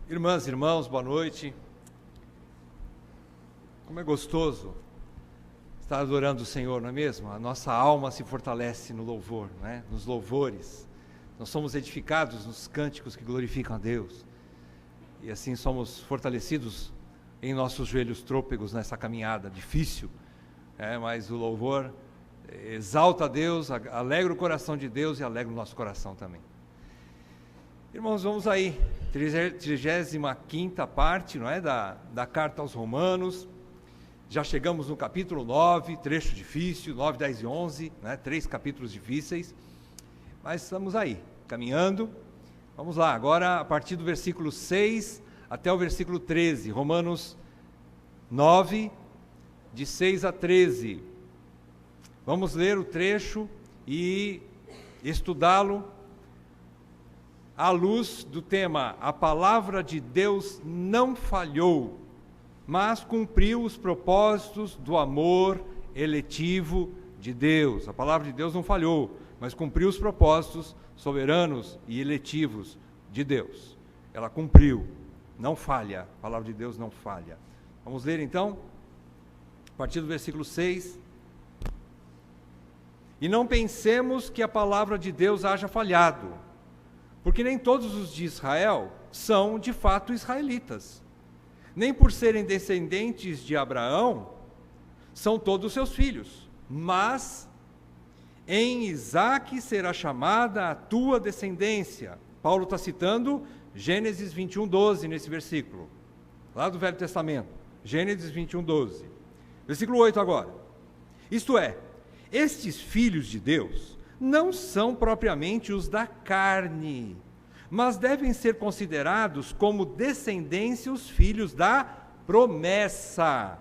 Irmãs e irmãos, boa noite. Como é gostoso estar adorando o Senhor, não é mesmo? A nossa alma se fortalece no louvor, né? Nos louvores. Nós somos edificados nos cânticos que glorificam a Deus. E assim somos fortalecidos em nossos joelhos trôpegos nessa caminhada difícil. Mas o louvor exalta a Deus, alegra o coração de Deus e alegra o nosso coração também. Irmãos, vamos aí, 35ª parte, não é, da carta aos Romanos. Já chegamos no capítulo 9, trecho difícil, 9, 10 e 11, né, 3 capítulos difíceis, mas estamos aí, caminhando. Vamos lá, agora a partir do versículo 6 até o versículo 13, Romanos 9, de 6 a 13. Vamos ler o trecho e estudá-lo à luz do tema: a palavra de Deus não falhou, mas cumpriu os propósitos do amor eletivo de Deus. A palavra de Deus não falhou, mas cumpriu os propósitos soberanos e eletivos de Deus. Ela cumpriu, não falha, a palavra de Deus não falha. Vamos ler então, a partir do versículo 6. E não pensemos que a palavra de Deus haja falhado, porque nem todos os de Israel são de fato israelitas. Nem por serem descendentes de Abraão, são todos seus filhos. Mas em Isaque será chamada a tua descendência. Paulo está citando Gênesis 21, 12 nesse versículo, lá do Velho Testamento. Gênesis 21, 12. Versículo 8 agora. Isto é, estes filhos de Deus não são propriamente os da carne, mas devem ser considerados como descendência os filhos da promessa.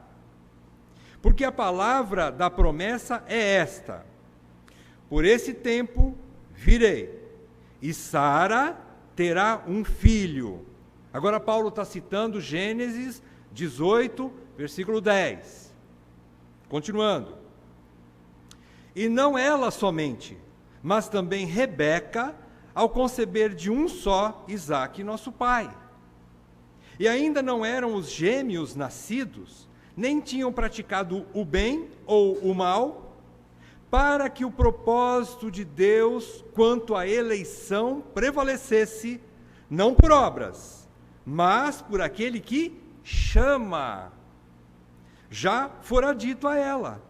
Porque a palavra da promessa é esta: por esse tempo virei, e Sara terá um filho. Agora Paulo está citando Gênesis 18, versículo 10. Continuando. E não ela somente, mas também Rebeca, ao conceber de um só Isaque, nosso pai. E ainda não eram os gêmeos nascidos, nem tinham praticado o bem ou o mal, para que o propósito de Deus quanto à eleição prevalecesse, não por obras, mas por aquele que chama. Já fora dito a ela: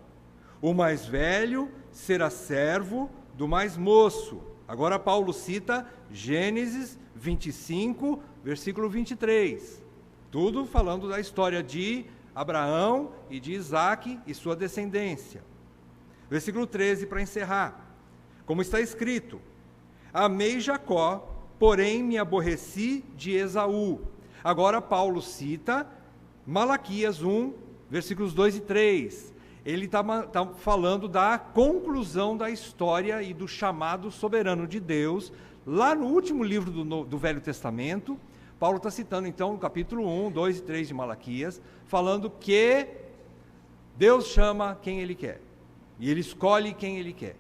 o mais velho será servo do mais moço. Agora Paulo cita Gênesis 25, versículo 23. Tudo falando da história de Abraão e de Isaque e sua descendência. Versículo 13 para encerrar. Como está escrito: amei Jacó, porém me aborreci de Esaú. Agora Paulo cita Malaquias 1, versículos 2 e 3. Ele está falando da conclusão da história e do chamado soberano de Deus, lá no último livro do Velho Testamento. Paulo está citando então o capítulo 1, 2 e 3 de Malaquias, falando que Deus chama quem Ele quer, e Ele escolhe quem Ele quer.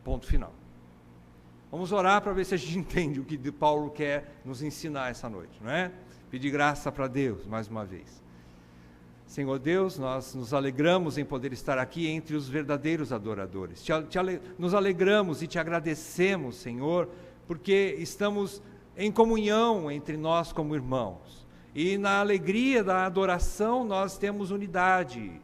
Ponto final. Vamos orar para ver se a gente entende o que Paulo quer nos ensinar essa noite, não é? Pedir graça para Deus, mais uma vez. Senhor Deus, nós nos alegramos em poder estar aqui entre os verdadeiros adoradores. Nos alegramos e te agradecemos, Senhor, porque estamos em comunhão entre nós como irmãos. E na alegria da adoração nós temos unidade.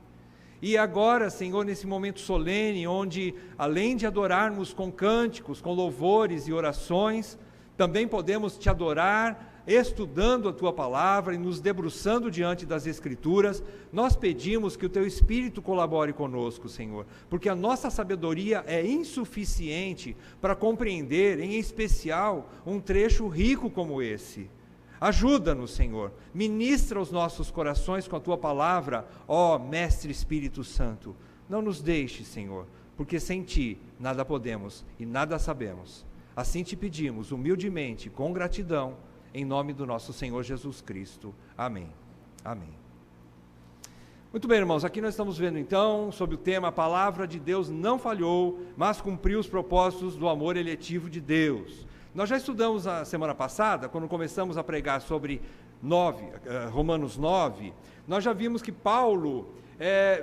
E agora, Senhor, nesse momento solene, onde além de adorarmos com cânticos, com louvores e orações, também podemos te adorar estudando a tua palavra e nos debruçando diante das Escrituras. Nós pedimos que o teu Espírito colabore conosco, Senhor, porque a nossa sabedoria é insuficiente para compreender, em especial, um trecho rico como esse. Ajuda-nos, Senhor, ministra os nossos corações com a tua palavra, ó Mestre Espírito Santo. Não nos deixe, Senhor, porque sem ti nada podemos e nada sabemos. Assim te pedimos, humildemente, com gratidão, em nome do nosso Senhor Jesus Cristo. Amém. Amém. Muito bem, irmãos, aqui nós estamos vendo então sobre o tema: a palavra de Deus não falhou, mas cumpriu os propósitos do amor eletivo de Deus. Nós já estudamos na semana passada, quando começamos a pregar sobre Romanos 9, nós já vimos que Paulo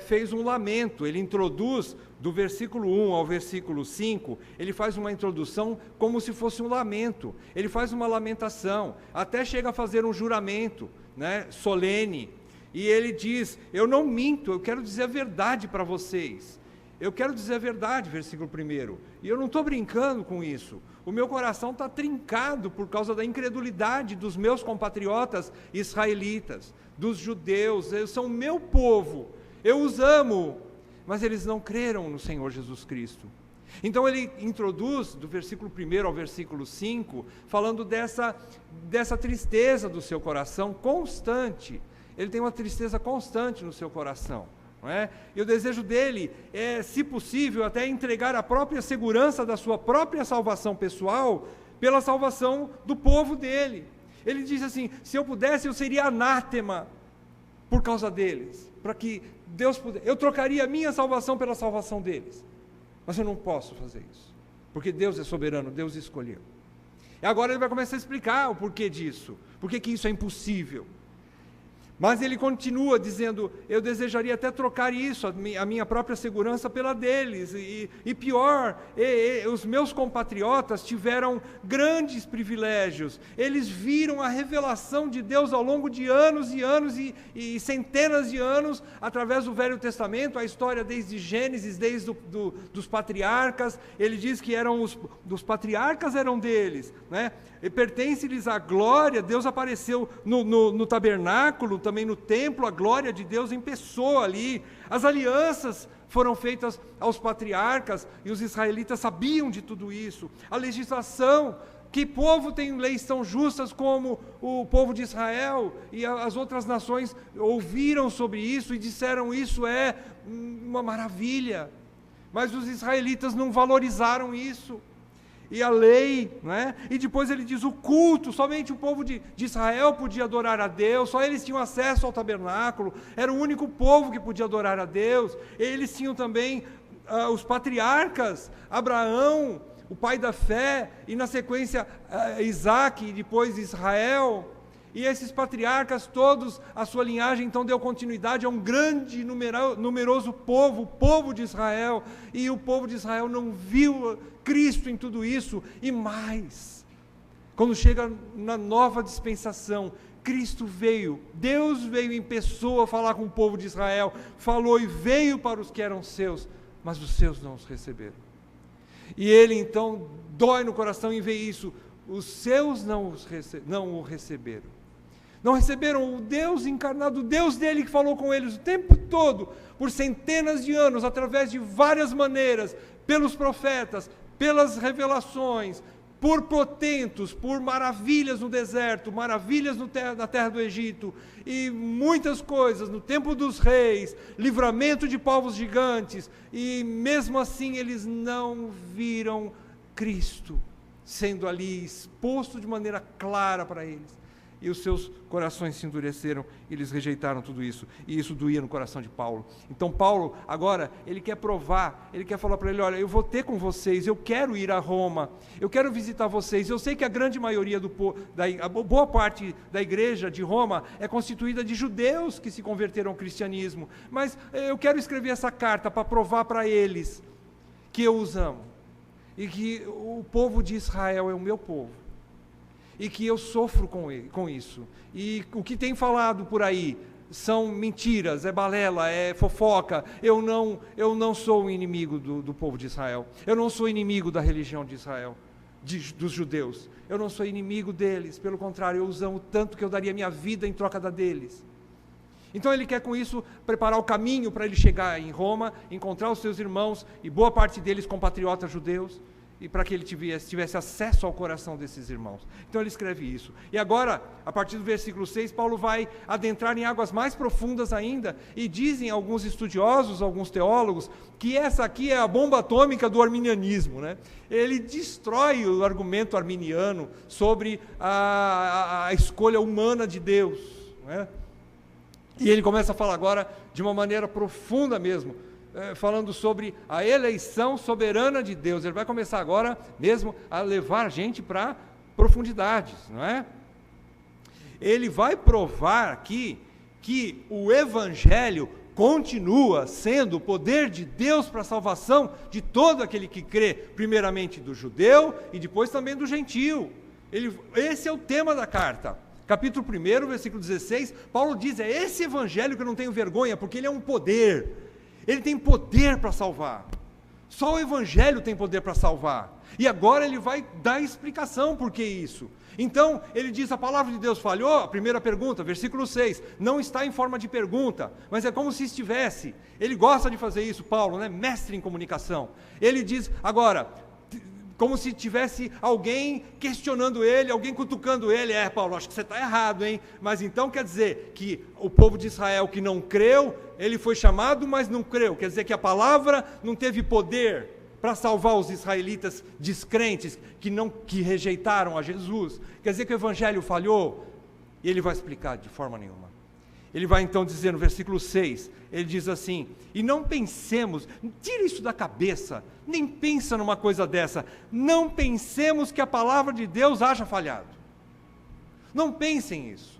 fez um lamento. Ele introduz, do versículo 1 ao versículo 5, ele faz uma introdução como se fosse um lamento. Ele faz uma lamentação, até chega a fazer um juramento, né, solene. E ele diz, eu não minto, eu quero dizer a verdade para vocês. Eu quero dizer a verdade, versículo 1. E eu não estou brincando com isso. O meu coração está trincado por causa da incredulidade dos meus compatriotas israelitas, dos judeus. Eles são o meu povo. Eu os amo, mas eles não creram no Senhor Jesus Cristo. Então ele introduz, do versículo 1 ao versículo 5, falando dessa tristeza do seu coração constante. Ele tem uma tristeza constante no seu coração. Não é? E o desejo dele é, se possível, até entregar a própria segurança da sua própria salvação pessoal pela salvação do povo dele. Ele diz assim, se eu pudesse, eu seria anátema por causa deles, para que Deus pudesse, eu trocaria a minha salvação pela salvação deles, mas eu não posso fazer isso, porque Deus é soberano, Deus escolheu. E agora ele vai começar a explicar o porquê disso, porque que isso é impossível. Mas ele continua dizendo, eu desejaria até trocar isso, a minha própria segurança pela deles, e pior, os meus compatriotas tiveram grandes privilégios, eles viram a revelação de Deus ao longo de anos e anos e centenas de anos, através do Velho Testamento, a história desde Gênesis, desde dos patriarcas. Ele diz que dos patriarcas eram deles, né? E pertence-lhes a glória. Deus apareceu no tabernáculo, também no templo, a glória de Deus em pessoa ali. As alianças foram feitas aos patriarcas, e os israelitas sabiam de tudo isso. A legislação, que povo tem leis tão justas como o povo de Israel? E as outras nações ouviram sobre isso e disseram, isso é uma maravilha. Mas os israelitas não valorizaram isso. E a lei, né? E depois ele diz o culto, somente o povo de Israel podia adorar a Deus, só eles tinham acesso ao tabernáculo, era o único povo que podia adorar a Deus. Eles tinham também os patriarcas, Abraão, o pai da fé, e na sequência Isaac, e depois Israel. E esses patriarcas todos, a sua linhagem então deu continuidade a um grande, numeroso povo, o povo de Israel. E o povo de Israel não viu Cristo em tudo isso. E mais, quando chega na nova dispensação, Cristo veio, Deus veio em pessoa falar com o povo de Israel, falou e veio para os que eram seus, mas os seus não os receberam. E ele então dói no coração em ver isso, os seus não o receberam. Não receberam o Deus encarnado, o Deus dele que falou com eles o tempo todo, por centenas de anos, através de várias maneiras, pelos profetas, pelas revelações, por portentos, por maravilhas no deserto, maravilhas na terra do Egito, e muitas coisas, no tempo dos reis, livramento de povos gigantes, e mesmo assim eles não viram Cristo, sendo ali exposto de maneira clara para eles. E os seus corações se endureceram, e eles rejeitaram tudo isso, e isso doía no coração de Paulo. Então Paulo, agora, ele quer provar, ele quer falar para ele, olha, eu vou ter com vocês, eu quero ir a Roma, eu quero visitar vocês, eu sei que a grande maioria a boa parte da igreja de Roma é constituída de judeus que se converteram ao cristianismo, mas eu quero escrever essa carta para provar para eles que eu os amo, e que o povo de Israel é o meu povo, e que eu sofro com isso, e o que tem falado por aí são mentiras, é balela, é fofoca. Eu não sou um inimigo do povo de Israel, eu não sou inimigo da religião de Israel, dos judeus, eu não sou inimigo deles, pelo contrário, eu os amo tanto que eu daria minha vida em troca da deles. Então ele quer com isso preparar o caminho para ele chegar em Roma, encontrar os seus irmãos, e boa parte deles compatriotas judeus, e para que ele tivesse acesso ao coração desses irmãos. Então ele escreve isso. E agora, a partir do versículo 6, Paulo vai adentrar em águas mais profundas ainda, e dizem alguns estudiosos, alguns teólogos, que essa aqui é a bomba atômica do arminianismo, né? Ele destrói o argumento arminiano sobre a escolha humana de Deus, né? E ele começa a falar agora de uma maneira profunda mesmo, falando sobre a eleição soberana de Deus. Ele vai começar agora mesmo a levar a gente para profundidades, não é? Ele vai provar aqui que o Evangelho continua sendo o poder de Deus para a salvação de todo aquele que crê, primeiramente do judeu e depois também do gentio. Esse é o tema da carta. Capítulo 1, versículo 16, Paulo diz, é esse Evangelho que eu não tenho vergonha, porque ele é um poder, ele tem poder para salvar. Só o Evangelho tem poder para salvar. E agora ele vai dar explicação por que isso. Então, ele diz, a palavra de Deus falhou? A primeira pergunta, versículo 6, não está em forma de pergunta, mas é como se estivesse. Ele gosta de fazer isso, Paulo, né? Mestre em comunicação. Ele diz, agora, como se tivesse alguém questionando ele, alguém cutucando ele. Paulo, acho que você está errado, hein? Mas então quer dizer que o povo de Israel que não creu, ele foi chamado, mas não creu. Quer dizer que a palavra não teve poder para salvar os israelitas descrentes que rejeitaram a Jesus. Quer dizer que o Evangelho falhou? E ele vai explicar de forma nenhuma. Ele vai então dizer no versículo 6, ele diz assim, e não pensemos, tira isso da cabeça, nem pensa numa coisa dessa, não pensemos que a palavra de Deus haja falhado. Não pensem isso.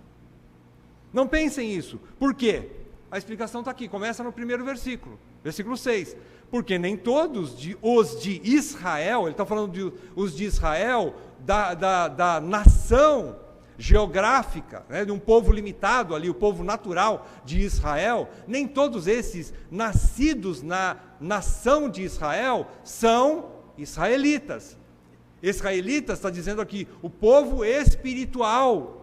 Não pensem isso. Por quê? A explicação está aqui, começa no primeiro versículo, versículo 6. Porque nem todos os de Israel, ele está falando de os de Israel, da nação geográfica, né, de um povo limitado ali, o povo natural de Israel, nem todos esses nascidos na nação de Israel são israelitas. Israelitas está dizendo aqui, o povo espiritual.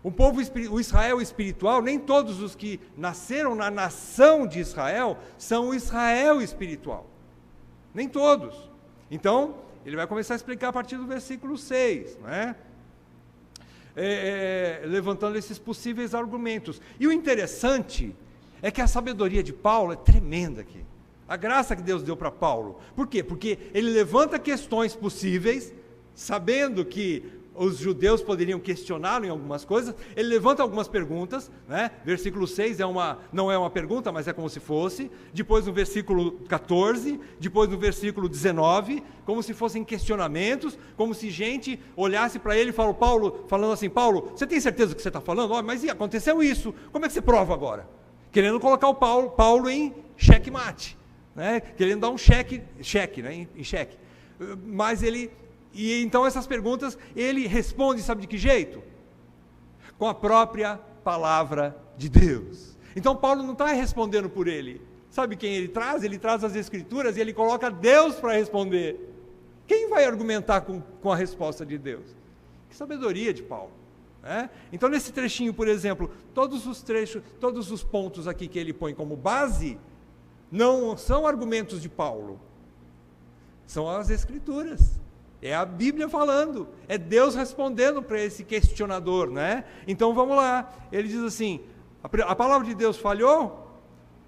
O Israel espiritual, nem todos os que nasceram na nação de Israel são o Israel espiritual. Nem todos. Então, ele vai começar a explicar a partir do versículo 6, né? Levantando esses possíveis argumentos. E o interessante é que a sabedoria de Paulo é tremenda aqui. A graça que Deus deu para Paulo. Por quê? Porque ele levanta questões possíveis, sabendo que os judeus poderiam questioná-lo em algumas coisas, ele levanta algumas perguntas, né? Versículo 6 não é uma pergunta, mas é como se fosse, depois no versículo 14, depois no versículo 19, como se fossem questionamentos, como se gente olhasse para ele e falando assim, Paulo, você tem certeza do que você está falando? Mas aconteceu isso, como é que você prova agora? Querendo colocar o Paulo em xeque-mate, né? Querendo dar um cheque, né? Em xeque, mas E então essas perguntas, ele responde, sabe de que jeito? Com a própria palavra de Deus. Então Paulo não está respondendo por ele. Sabe quem ele traz? Ele traz as Escrituras e ele coloca Deus para responder. Quem vai argumentar com a resposta de Deus? Que sabedoria de Paulo, né? Então nesse trechinho, por exemplo, todos os pontos aqui que ele põe como base, não são argumentos de Paulo, são as Escrituras. É a Bíblia falando, é Deus respondendo para esse questionador, né? Então vamos lá, ele diz assim, a palavra de Deus falhou,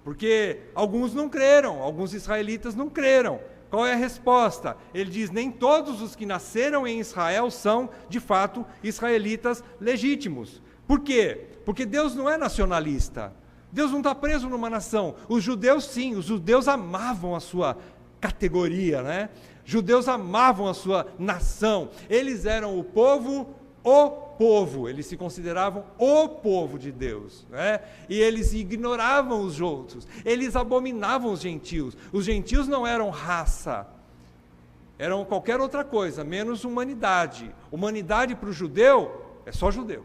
porque alguns não creram, alguns israelitas não creram. Qual é a resposta? Ele diz, nem todos os que nasceram em Israel são, de fato, israelitas legítimos. Por quê? Porque Deus não é nacionalista, Deus não está preso numa nação. Os judeus sim, os judeus amavam a sua categoria, né? Judeus amavam a sua nação, eles eram o povo, eles se consideravam o povo de Deus, né? E eles ignoravam os outros, eles abominavam os gentios não eram raça, eram qualquer outra coisa, menos humanidade. Humanidade para o judeu é só judeu,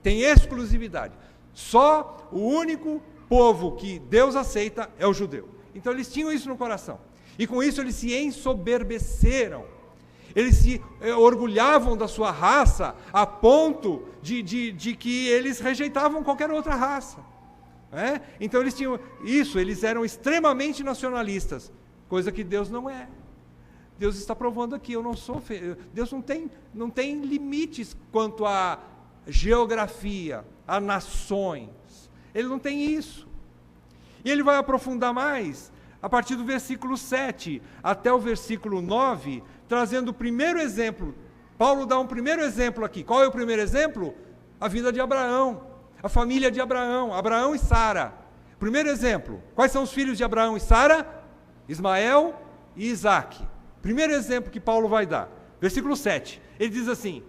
tem exclusividade, só o único povo que Deus aceita é o judeu. Então eles tinham isso no coração. E com isso eles se ensoberbeceram, eles se orgulhavam da sua raça, a ponto de que eles rejeitavam qualquer outra raça, né? Então eles tinham isso, eles eram extremamente nacionalistas, coisa que Deus não é. Deus está provando aqui, eu não sou Deus não tem limites quanto à geografia, a nações, ele não tem isso. E ele vai aprofundar mais, a partir do versículo 7 até o versículo 9, trazendo o primeiro exemplo. Paulo dá um primeiro exemplo aqui. Qual é o primeiro exemplo? A vida de Abraão, a família de Abraão, Abraão e Sara. Primeiro exemplo, quais são os filhos de Abraão e Sara? Ismael e Isaque. Primeiro exemplo que Paulo vai dar, versículo 7, ele diz assim: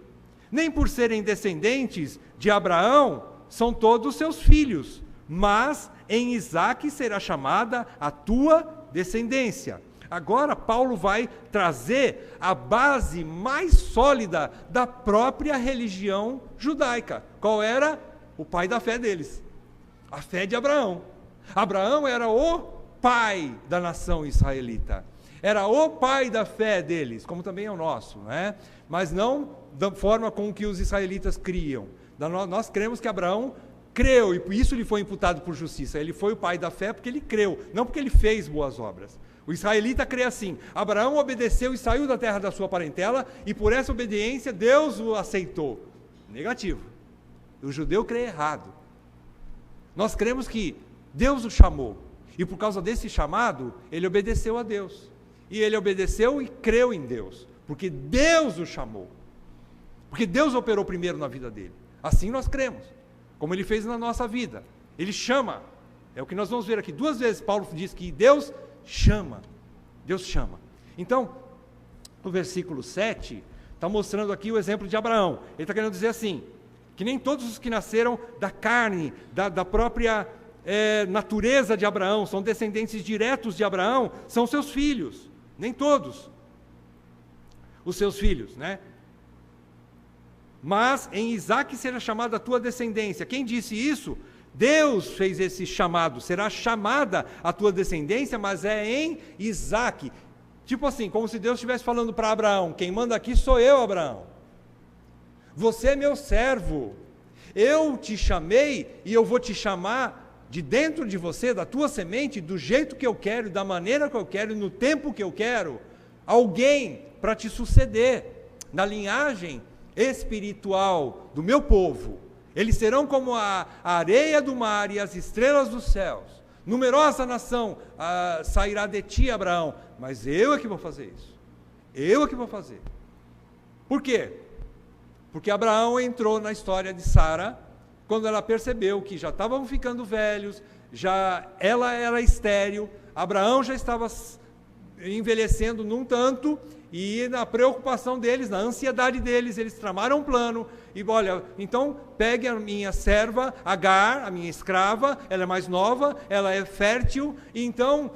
nem por serem descendentes de Abraão são todos seus filhos, mas em Isaque será chamada a tua descendência. Agora Paulo vai trazer a base mais sólida da própria religião judaica. Qual era? O pai da fé deles, a fé de Abraão. Abraão era o pai da nação israelita, era o pai da fé deles, como também é o nosso, né? Mas não da forma com que os israelitas criam. Nós cremos que Abraão creu, e por isso lhe foi imputado por justiça. Ele foi o pai da fé porque ele creu, não porque ele fez boas obras. O israelita crê assim: Abraão obedeceu e saiu da terra da sua parentela, e por essa obediência Deus o aceitou. Negativo. O judeu crê errado. Nós cremos que Deus o chamou, e por causa desse chamado, ele obedeceu a Deus. E ele obedeceu e creu em Deus, porque Deus o chamou. Porque Deus operou primeiro na vida dele. Assim nós cremos, como ele fez na nossa vida. Ele chama. É o que nós vamos ver aqui. 2 vezes Paulo diz que Deus chama. Deus chama. Então, no versículo 7, está mostrando aqui o exemplo de Abraão. Ele está querendo dizer assim, que nem todos os que nasceram da carne, da própria natureza de Abraão, são descendentes diretos de Abraão, são seus filhos. Nem todos os seus filhos, né? Mas em Isaque será chamada a tua descendência. Quem disse isso? Deus fez esse chamado. Será chamada a tua descendência, mas é em Isaque. Tipo assim, como se Deus estivesse falando para Abraão: quem manda aqui sou eu, Abraão. Você é meu servo. Eu te chamei e eu vou te chamar de dentro de você, da tua semente, do jeito que eu quero, da maneira que eu quero, no tempo que eu quero, alguém para te suceder na linhagem espiritual do meu povo. Eles serão como a areia do mar e as estrelas dos céus. Numerosa nação sairá de ti, Abraão. Mas eu é que vou fazer isso. Eu é que vou fazer. Por quê? Porque Abraão entrou na história de Sara quando ela percebeu que já estavam ficando velhos, ela era estéril, Abraão já estava envelhecendo num tanto, e na preocupação deles, na ansiedade deles, eles tramaram um plano, e olha, então pegue a minha serva, Agar, a minha escrava, ela é mais nova, ela é fértil, então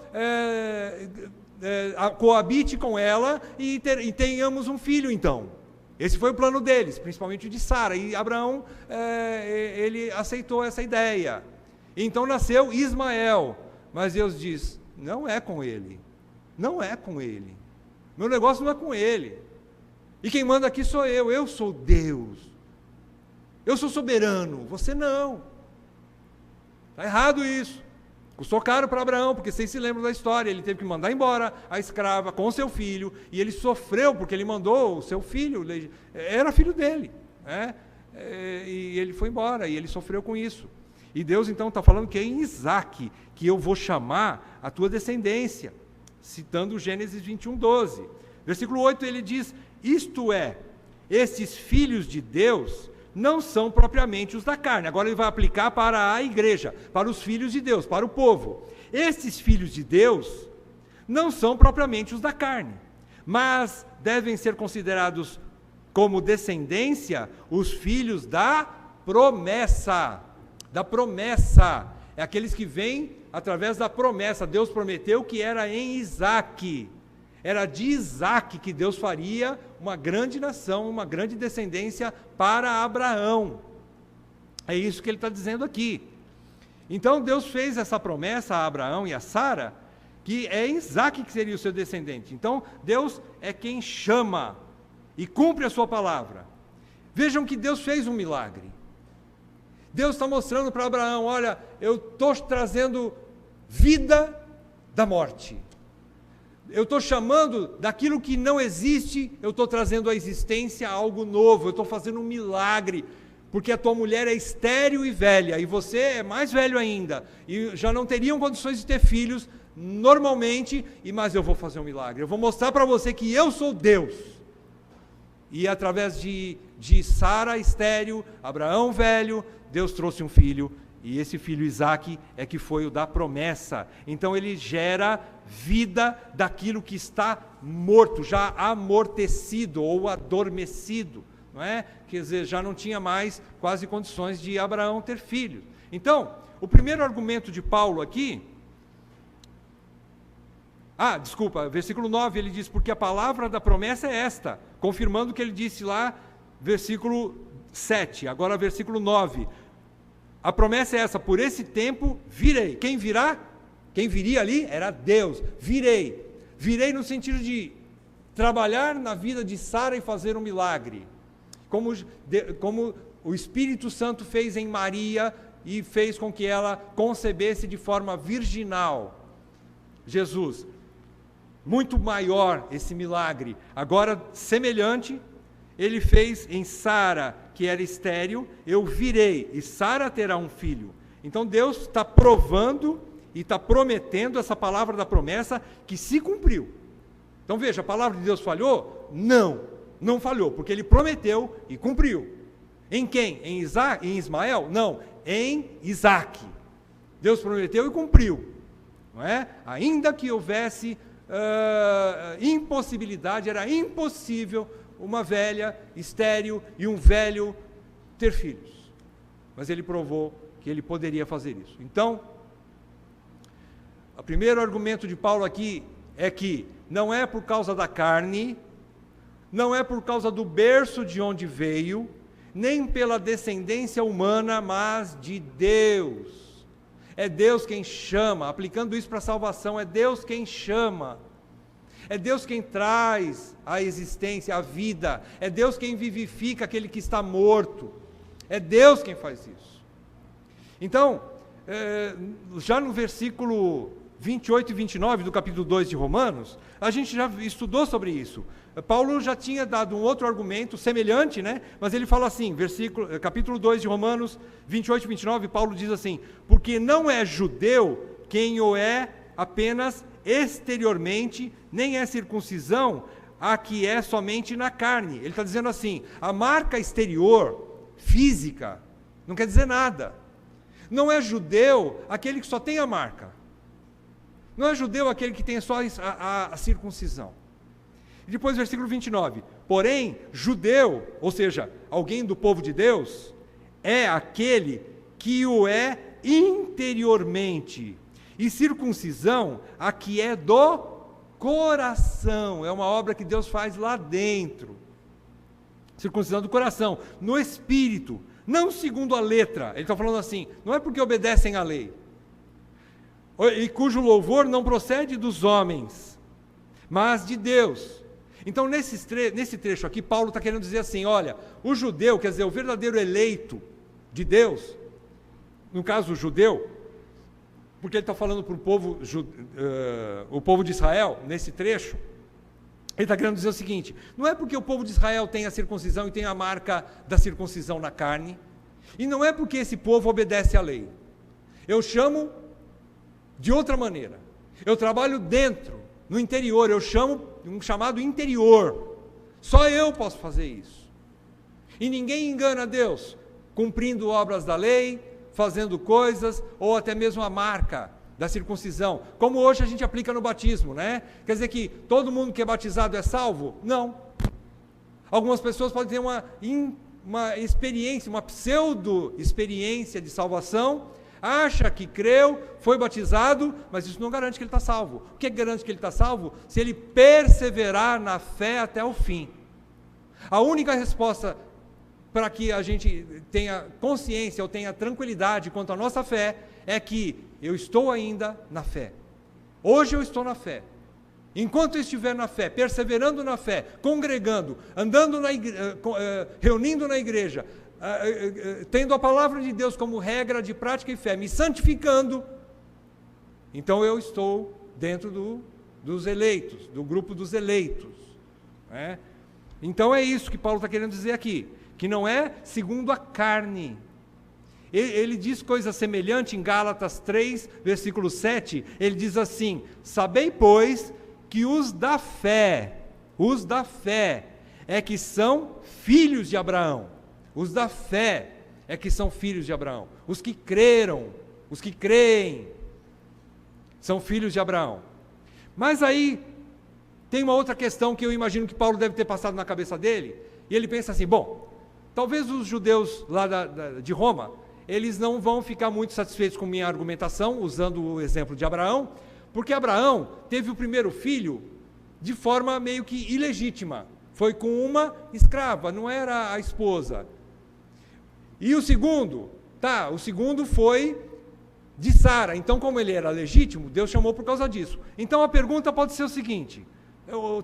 coabite com ela e tenhamos um filho então. Esse foi o plano deles, principalmente o de Sara, e Abraão, ele aceitou essa ideia. Então nasceu Ismael, mas Deus diz: não é com ele, não é com ele, meu negócio não é com ele, e quem manda aqui sou eu sou Deus, eu sou soberano, você não. Está errado isso. Custou caro para Abraão, porque vocês se lembram da história, ele teve que mandar embora a escrava com o seu filho, e ele sofreu porque ele mandou o seu filho, era filho dele, né? E ele foi embora, e ele sofreu com isso. E Deus então está falando que é em Isaque que eu vou chamar a tua descendência, citando Gênesis 21:12. Versículo 8 ele diz: isto é, estes filhos de Deus não são propriamente os da carne. Agora ele vai aplicar para a igreja, para os filhos de Deus, para o povo. Estes filhos de Deus não são propriamente os da carne, mas devem ser considerados como descendência os filhos da promessa. Da promessa. É aqueles que vêm através da promessa. Deus prometeu que era em Isaque. Era de Isaque que Deus faria uma grande nação, uma grande descendência para Abraão. É isso que ele está dizendo aqui. Então Deus fez essa promessa a Abraão e a Sara, que é Isaque que seria o seu descendente. Então Deus é quem chama e cumpre a sua palavra. Vejam que Deus fez um milagre. Deus está mostrando para Abraão: olha, eu estou trazendo vida da morte. Eu estou chamando daquilo que não existe, eu estou trazendo à existência algo novo, eu estou fazendo um milagre, porque a tua mulher é estéril e velha, e você é mais velho ainda, e já não teriam condições de ter filhos normalmente, mas eu vou fazer um milagre, eu vou mostrar para você que eu sou Deus. E através de Sara estéril, Abraão velho, Deus trouxe um filho, E esse filho Isaque é que foi o da promessa. Então ele gera vida daquilo que está morto, já amortecido ou adormecido, não é? Quer dizer, já não tinha mais quase condições de Abraão ter filhos. Então, o primeiro argumento de Paulo aqui, versículo 9, ele diz, porque a palavra da promessa é esta, confirmando o que ele disse lá, versículo 7, agora versículo 9, a promessa é essa, por esse tempo virei. Quem virá? Quem viria ali era Deus. Virei. Virei no sentido de trabalhar na vida de Sara e fazer um milagre. Como o Espírito Santo fez em Maria e fez com que ela concebesse de forma virginal Jesus. Muito maior esse milagre. Agora, semelhante, ele fez em Sara, que era estéril, eu virei, e Sara terá um filho. Então Deus está provando e está prometendo essa palavra da promessa que se cumpriu. Então veja, a palavra de Deus falhou? Não falhou, porque ele prometeu e cumpriu. Em quem? Em Ismael? Não, em Isaque. Deus prometeu e cumpriu. Não é? Ainda que houvesse impossibilidade, era impossível uma velha estéril e um velho ter filhos. Mas ele provou que ele poderia fazer isso. Então, o primeiro argumento de Paulo aqui é que não é por causa da carne, não é por causa do berço de onde veio, nem pela descendência humana, mas de Deus. É Deus quem chama, aplicando isso para a salvação, é Deus quem chama. É Deus quem traz a existência, a vida. É Deus quem vivifica aquele que está morto. É Deus quem faz isso. Então, já no versículo 28 e 29 do capítulo 2 de Romanos, a gente já estudou sobre isso. Paulo já tinha dado um outro argumento semelhante, né? Mas ele fala assim, capítulo 2 de Romanos, 28 e 29, Paulo diz assim, porque não é judeu quem o é apenas exteriormente, nem é circuncisão a que é somente na carne. Ele está dizendo assim, a marca exterior, física, não quer dizer nada. Não é judeu aquele que só tem a marca. Não é judeu aquele que tem só a circuncisão. E depois versículo 29, porém, judeu, ou seja, alguém do povo de Deus, é aquele que o é interiormente, e circuncisão, a que é do coração, é uma obra que Deus faz lá dentro, circuncisão do coração, no espírito, não segundo a letra. Ele está falando assim, não é porque obedecem à lei, e cujo louvor não procede dos homens, mas de Deus. Então nesse trecho aqui, Paulo está querendo dizer assim, olha, o judeu, quer dizer, o verdadeiro eleito de Deus, no caso o judeu, porque ele está falando para o povo de Israel, nesse trecho, ele está querendo dizer o seguinte, não é porque o povo de Israel tem a circuncisão e tem a marca da circuncisão na carne, e não é porque esse povo obedece à lei. Eu chamo de outra maneira. Eu trabalho dentro, no interior, eu chamo um chamado interior. Só eu posso fazer isso. E ninguém engana Deus, cumprindo obras da lei, fazendo coisas, ou até mesmo a marca da circuncisão, como hoje a gente aplica no batismo, né? Quer dizer que todo mundo que é batizado é salvo? Não. Algumas pessoas podem ter uma experiência, uma pseudo-experiência de salvação, acha que creu, foi batizado, mas isso não garante que ele está salvo. O que garante que ele está salvo? Se ele perseverar na fé até o fim. A única resposta para que a gente tenha consciência ou tenha tranquilidade quanto à nossa fé, é que eu estou ainda na fé. Hoje eu estou na fé. Enquanto eu estiver na fé, perseverando na fé, congregando, andando reunindo na igreja, tendo a palavra de Deus como regra de prática e fé, me santificando, então eu estou dentro dos eleitos, do grupo dos eleitos. Né? Então é isso que Paulo está querendo dizer aqui, que não é segundo a carne. Ele diz coisa semelhante em Gálatas 3, versículo 7, ele diz assim, sabei, pois, que os da fé, é que são filhos de Abraão. Os da fé é que são filhos de Abraão. Os que creram, os que creem, são filhos de Abraão. Mas aí tem uma outra questão que eu imagino que Paulo deve ter passado na cabeça dele, e ele pensa assim, bom, talvez os judeus lá de Roma, eles não vão ficar muito satisfeitos com minha argumentação, usando o exemplo de Abraão, porque Abraão teve o primeiro filho de forma meio que ilegítima. Foi com uma escrava, não era a esposa. E o segundo foi de Sara. Então, como ele era legítimo, Deus chamou por causa disso. Então, a pergunta pode ser o seguinte,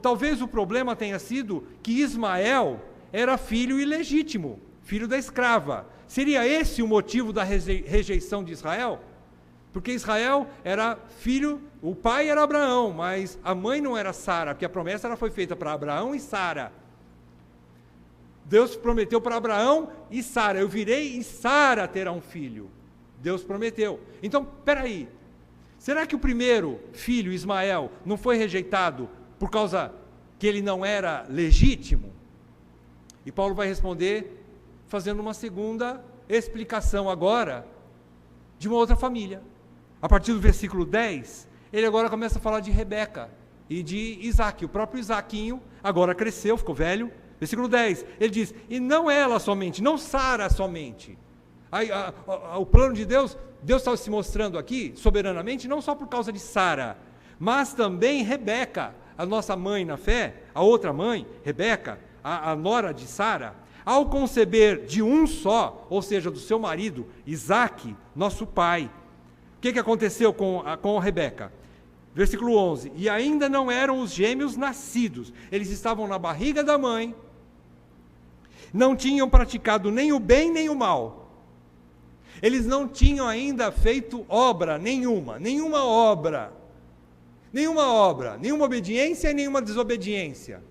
talvez o problema tenha sido que Ismael era filho ilegítimo, filho da escrava. Seria esse o motivo da rejeição de Israel? Porque Israel era filho, o pai era Abraão, mas a mãe não era Sara, porque a promessa foi feita para Abraão e Sara. Deus prometeu para Abraão e Sara, eu virei e Sara terá um filho. Deus prometeu. Então, peraí, será que o primeiro filho, Ismael, não foi rejeitado por causa que ele não era legítimo? E Paulo vai responder fazendo uma segunda explicação agora de uma outra família. A partir do versículo 10, ele agora começa a falar de Rebeca e de Isaque. O próprio Isaquinho agora cresceu, ficou velho. Versículo 10, ele diz, e não ela somente, não Sara somente. O plano de Deus está se mostrando aqui, soberanamente, não só por causa de Sara, mas também Rebeca, a nossa mãe na fé, a outra mãe, Rebeca, a nora de Sara, ao conceber de um só, ou seja, do seu marido, Isaque, nosso pai. O que aconteceu com Rebeca? Versículo 11, e ainda não eram os gêmeos nascidos, eles estavam na barriga da mãe, não tinham praticado nem o bem nem o mal, eles não tinham ainda feito obra nenhuma nenhuma obediência e nenhuma desobediência,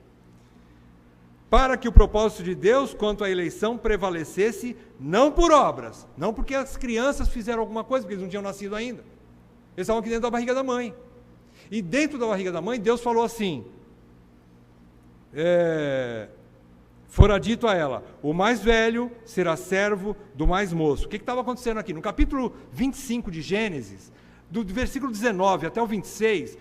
para que o propósito de Deus quanto à eleição prevalecesse, não por obras, não porque as crianças fizeram alguma coisa, porque eles não tinham nascido ainda, eles estavam aqui dentro da barriga da mãe, e dentro da barriga da mãe, Deus falou assim, fora dito a ela, o mais velho será servo do mais moço. O que estava acontecendo aqui? No capítulo 25 de Gênesis, do versículo 19 até o 26,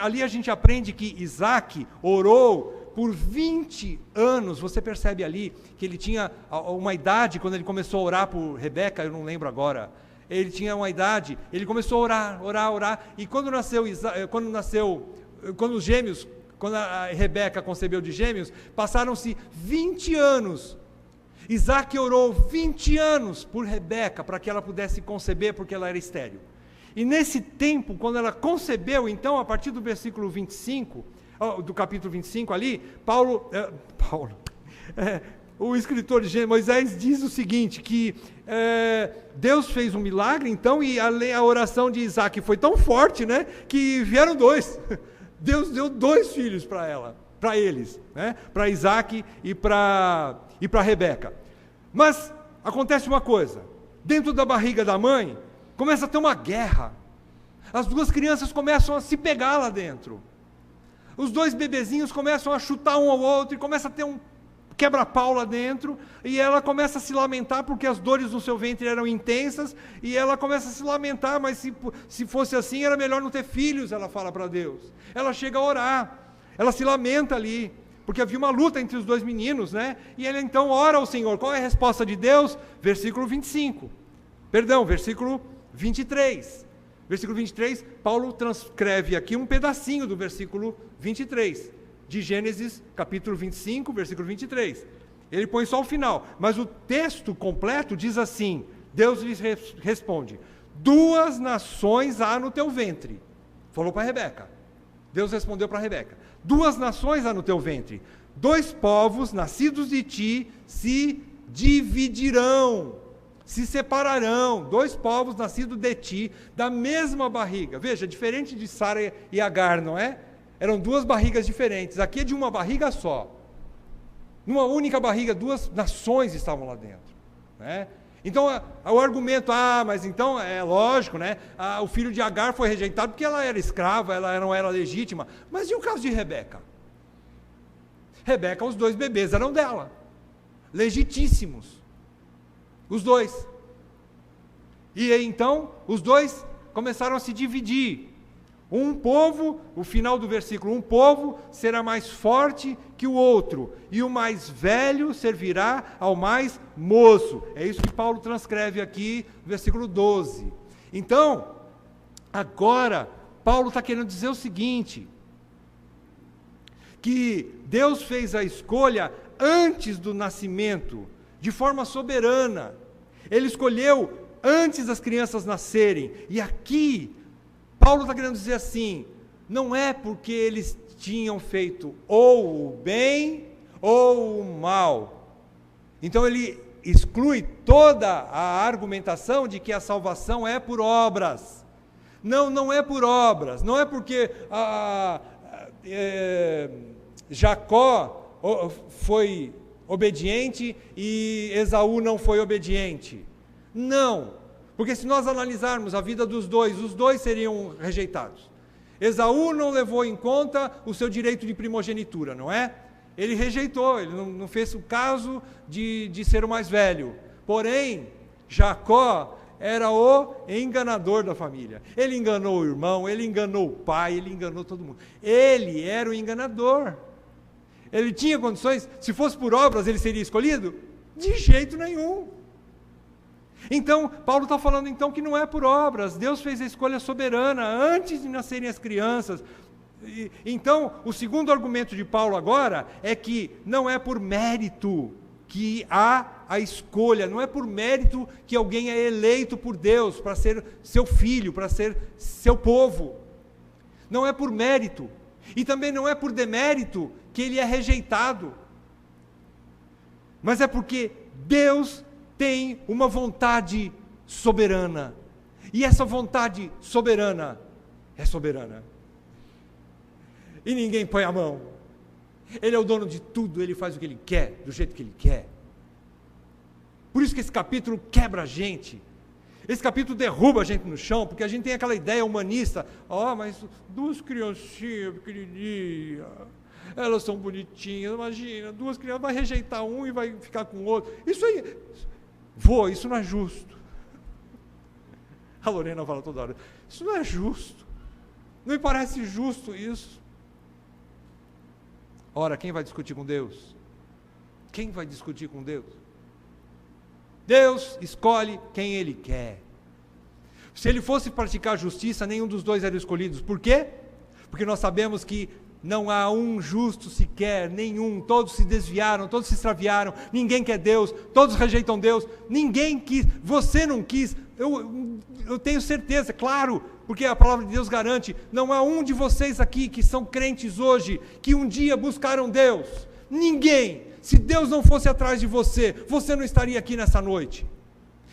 ali a gente aprende que Isaque orou por 20 anos, você percebe ali que ele tinha uma idade, quando ele começou a orar por Rebeca, eu não lembro agora, ele tinha uma idade, ele começou a orar, e quando os gêmeos, quando a Rebeca concebeu de gêmeos, passaram-se 20 anos, Isaque orou 20 anos por Rebeca, para que ela pudesse conceber, porque ela era estéril, e nesse tempo, quando ela concebeu, então, a partir do versículo 25, do capítulo 25 ali, o escritor de Gênesis, Moisés, diz o seguinte, que Deus fez um milagre, então, e a oração de Isaque foi tão forte, né, que vieram dois. Deus deu 2 filhos para eles, né, para Isaque e para Rebeca. Mas acontece uma coisa, dentro da barriga da mãe, começa a ter uma guerra. As 2 crianças começam a se pegar lá dentro. Os 2 bebezinhos começam a chutar um ao outro e começa a ter um quebra-pau lá dentro, e ela começa a se lamentar porque as dores no seu ventre eram intensas, e ela começa a se lamentar, mas se fosse assim, era melhor não ter filhos, ela fala para Deus. Ela chega a orar, ela se lamenta ali, porque havia uma luta entre os 2 meninos, né? E ela então ora ao Senhor. Qual é a resposta de Deus? Versículo 23. Versículo 23, Paulo transcreve aqui um pedacinho do versículo 23, de Gênesis, capítulo 25, versículo 23. Ele põe só o final, mas o texto completo diz assim, Deus lhes responde, 2 nações há no teu ventre. Falou para Rebeca. Deus respondeu para Rebeca, 2 nações há no teu ventre, 2 povos nascidos de ti se dividirão, se separarão, 2 povos nascidos de ti, da mesma barriga. Veja, diferente de Sara e Agar, não é? Eram 2 barrigas diferentes, aqui é de uma barriga só. Numa única barriga, 2 nações estavam lá dentro, né? Então, o argumento, mas então é lógico, né? O filho de Agar foi rejeitado porque ela era escrava, ela não era legítima. Mas e o caso de Rebeca? Rebeca, os 2 bebês eram dela, legitíssimos. Os dois. E aí, então, os dois começaram a se dividir. Um povo, o final do versículo, um povo será mais forte que o outro, e o mais velho servirá ao mais moço. É isso que Paulo transcreve aqui, versículo 12. Então, agora, Paulo está querendo dizer o seguinte, que Deus fez a escolha antes do nascimento, de forma soberana. Ele escolheu antes das crianças nascerem. E aqui, Paulo está querendo dizer assim, não é porque eles tinham feito ou o bem ou o mal. Então ele exclui toda a argumentação de que a salvação é por obras. Não, não é por obras, não é porque Jacó foi obediente e Esaú não foi obediente. Não, porque se nós analisarmos a vida dos dois, os dois seriam rejeitados. Esaú não levou em conta o seu direito de primogenitura, não é? Ele rejeitou, ele não fez o caso de ser o mais velho. Porém, Jacó era o enganador da família. Ele enganou o irmão, ele enganou o pai, ele enganou todo mundo. Ele era o enganador. Ele tinha condições, se fosse por obras, ele seria escolhido? De jeito nenhum. Então, Paulo está falando então que não é por obras, Deus fez a escolha soberana antes de nascerem as crianças. Então, o segundo argumento de Paulo agora é que não é por mérito que há a escolha, não é por mérito que alguém é eleito por Deus para ser seu filho, para ser seu povo. Não é por mérito. E também não é por demérito que ele é rejeitado. Mas é porque Deus tem uma vontade soberana. E essa vontade soberana é soberana. E ninguém põe a mão. Ele é o dono de tudo, ele faz o que ele quer, do jeito que ele quer. Por isso que esse capítulo quebra a gente. Esse capítulo derruba a gente no chão, porque a gente tem aquela ideia humanista. Mas duas criancinhas pequenininhas, elas são bonitinhas, imagina, duas crianças, vai rejeitar um e vai ficar com o outro. Isso aí, isso não é justo. A Lorena fala toda hora, isso não é justo. Não me parece justo isso. Ora, quem vai discutir com Deus? Quem vai discutir com Deus? Deus escolhe quem Ele quer. Se Ele fosse praticar justiça, nenhum dos dois era escolhido. Por quê? Porque nós sabemos que não há um justo sequer, nenhum. Todos se desviaram, todos se extraviaram. Ninguém quer Deus, todos rejeitam Deus. Ninguém quis, você não quis. Eu tenho certeza, claro, porque a palavra de Deus garante, não há um de vocês aqui que são crentes hoje, que um dia buscaram Deus. Ninguém. Se Deus não fosse atrás de você, você não estaria aqui nessa noite.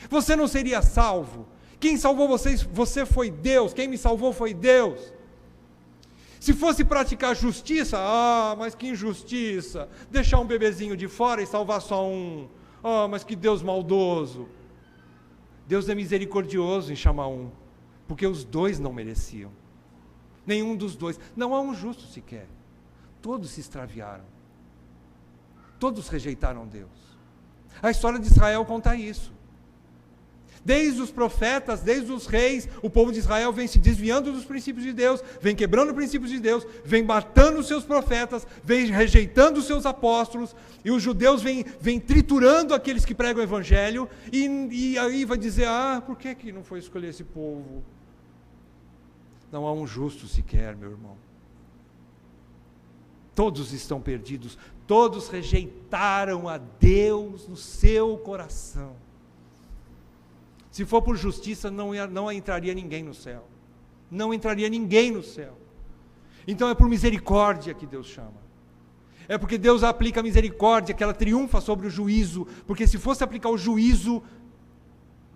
Você não seria salvo. Quem salvou vocês? Você foi Deus. Quem me salvou foi Deus. Se fosse praticar justiça, mas que injustiça. Deixar um bebezinho de fora e salvar só um. Mas que Deus maldoso. Deus é misericordioso em chamar um. Porque os dois não mereciam. Nenhum dos dois. Não há um justo sequer. Todos se extraviaram. Todos rejeitaram Deus. A história de Israel conta isso. Desde os profetas, desde os reis, o povo de Israel vem se desviando dos princípios de Deus, vem quebrando os princípios de Deus, vem matando os seus profetas, vem rejeitando os seus apóstolos, e os judeus vêm triturando aqueles que pregam o evangelho, e aí vai dizer, por que não foi escolher esse povo? Não há um justo sequer, meu irmão. Todos estão perdidos, todos rejeitaram a Deus no seu coração. Se for por justiça, não entraria ninguém no céu. Não entraria ninguém no céu. Então é por misericórdia que Deus chama. É porque Deus aplica a misericórdia, que ela triunfa sobre o juízo. Porque se fosse aplicar o juízo,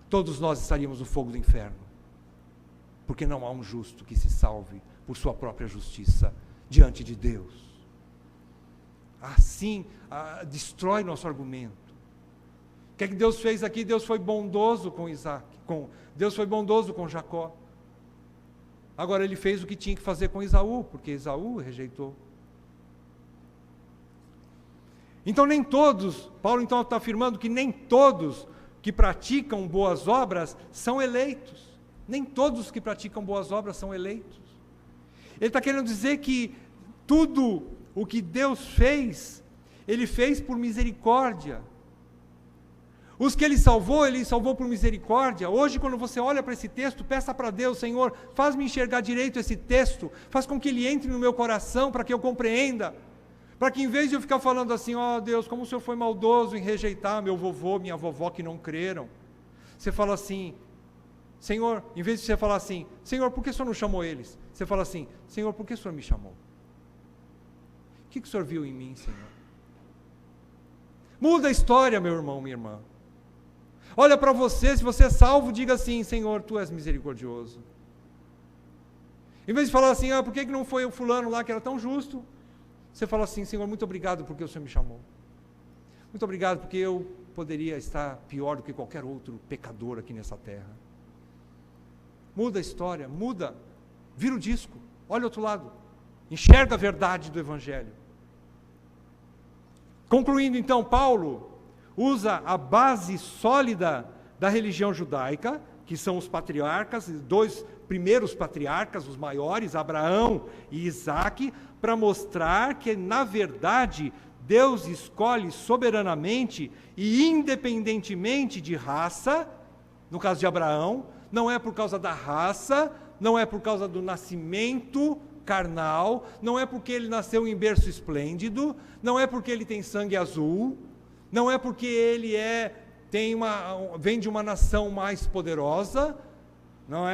todos nós estaríamos no fogo do inferno. Porque não há um justo que se salve por sua própria justiça diante de Deus. Assim, destrói nosso argumento. O que é que Deus fez aqui? Deus foi bondoso com Isaac, Deus foi bondoso com Jacó. Agora ele fez o que tinha que fazer com Esaú, porque Esaú rejeitou. Então nem todos, Paulo então está afirmando que nem todos que praticam boas obras são eleitos. Nem todos que praticam boas obras são eleitos. Ele está querendo dizer que tudo o que Deus fez, Ele fez por misericórdia. Os que Ele salvou por misericórdia. Hoje, quando você olha para esse texto, peça para Deus: Senhor, faz-me enxergar direito esse texto, faz com que ele entre no meu coração, para que eu compreenda. Para que em vez de eu ficar falando assim: ó Deus, como o Senhor foi maldoso em rejeitar meu vovô, minha vovó que não creram. Você fala assim: Senhor, em vez de você falar assim: Senhor, por que o Senhor não chamou eles? Você fala assim: Senhor, por que o Senhor me chamou? O que o Senhor viu em mim, Senhor? Muda a história, meu irmão, minha irmã. Olha para você, se você é salvo, diga assim: Senhor, Tu és misericordioso. Em vez de falar assim: por que não foi o fulano lá que era tão justo? Você fala assim: Senhor, muito obrigado porque o Senhor me chamou. Muito obrigado porque eu poderia estar pior do que qualquer outro pecador aqui nessa terra. Muda a história, muda. Vira o disco, olha o outro lado. Enxerga a verdade do Evangelho. Concluindo então, Paulo usa a base sólida da religião judaica, que são os patriarcas, dois primeiros patriarcas, os maiores, Abraão e Isaque, para mostrar que, na verdade, Deus escolhe soberanamente e independentemente de raça. No caso de Abraão, não é por causa da raça, não é por causa do nascimento carnal, não é porque ele nasceu em berço esplêndido, não é porque ele tem sangue azul, não é porque ele vem de uma nação mais poderosa, não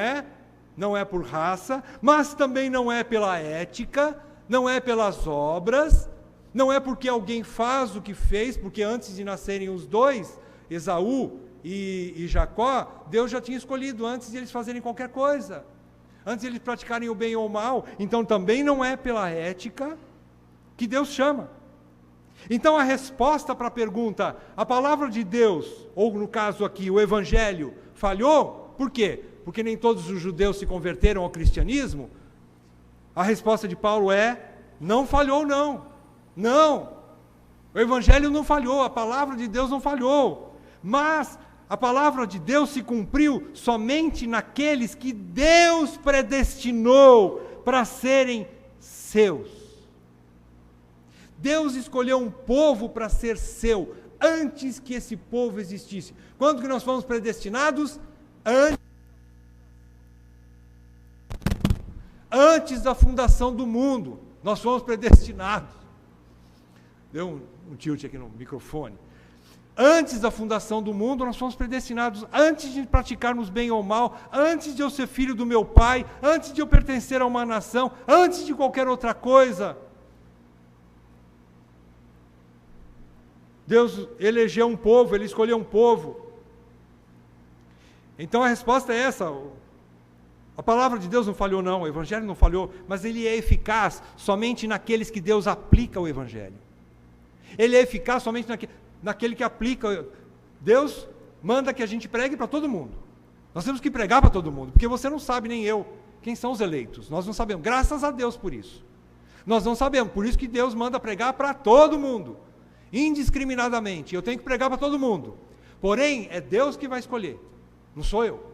é por raça, mas também não é pela ética, não é pelas obras, não é porque alguém faz o que fez, porque antes de nascerem os dois, Esaú e Jacó, Deus já tinha escolhido antes de eles fazerem qualquer coisa, antes de eles praticarem o bem ou o mal. Então também não é pela ética que Deus chama. Então a resposta para a pergunta: a palavra de Deus, ou no caso aqui, o Evangelho, falhou? Por quê? Porque nem todos os judeus se converteram ao cristianismo? A resposta de Paulo é: não falhou não. Não. O Evangelho não falhou, a palavra de Deus não falhou. Mas a palavra de Deus se cumpriu somente naqueles que Deus predestinou para serem seus. Deus escolheu um povo para ser seu, antes que esse povo existisse. Quando que nós fomos predestinados? Antes da fundação do mundo, nós fomos predestinados. Deu um tilt aqui no microfone. Antes da fundação do mundo, nós fomos predestinados, antes de praticarmos bem ou mal, antes de eu ser filho do meu pai, antes de eu pertencer a uma nação, antes de qualquer outra coisa. Deus elegeu um povo, Ele escolheu um povo. Então a resposta é essa: a palavra de Deus não falhou não, o Evangelho não falhou, mas ele é eficaz somente naqueles que Deus aplica o Evangelho. Ele é eficaz somente naquele que aplica. Deus manda que a gente pregue para todo mundo. Nós temos que pregar para todo mundo, porque você não sabe, nem eu, quem são os eleitos. Nós não sabemos, graças a Deus por isso. Nós não sabemos, por isso que Deus manda pregar para todo mundo, indiscriminadamente. Eu tenho que pregar para todo mundo. Porém, é Deus que vai escolher, não sou eu.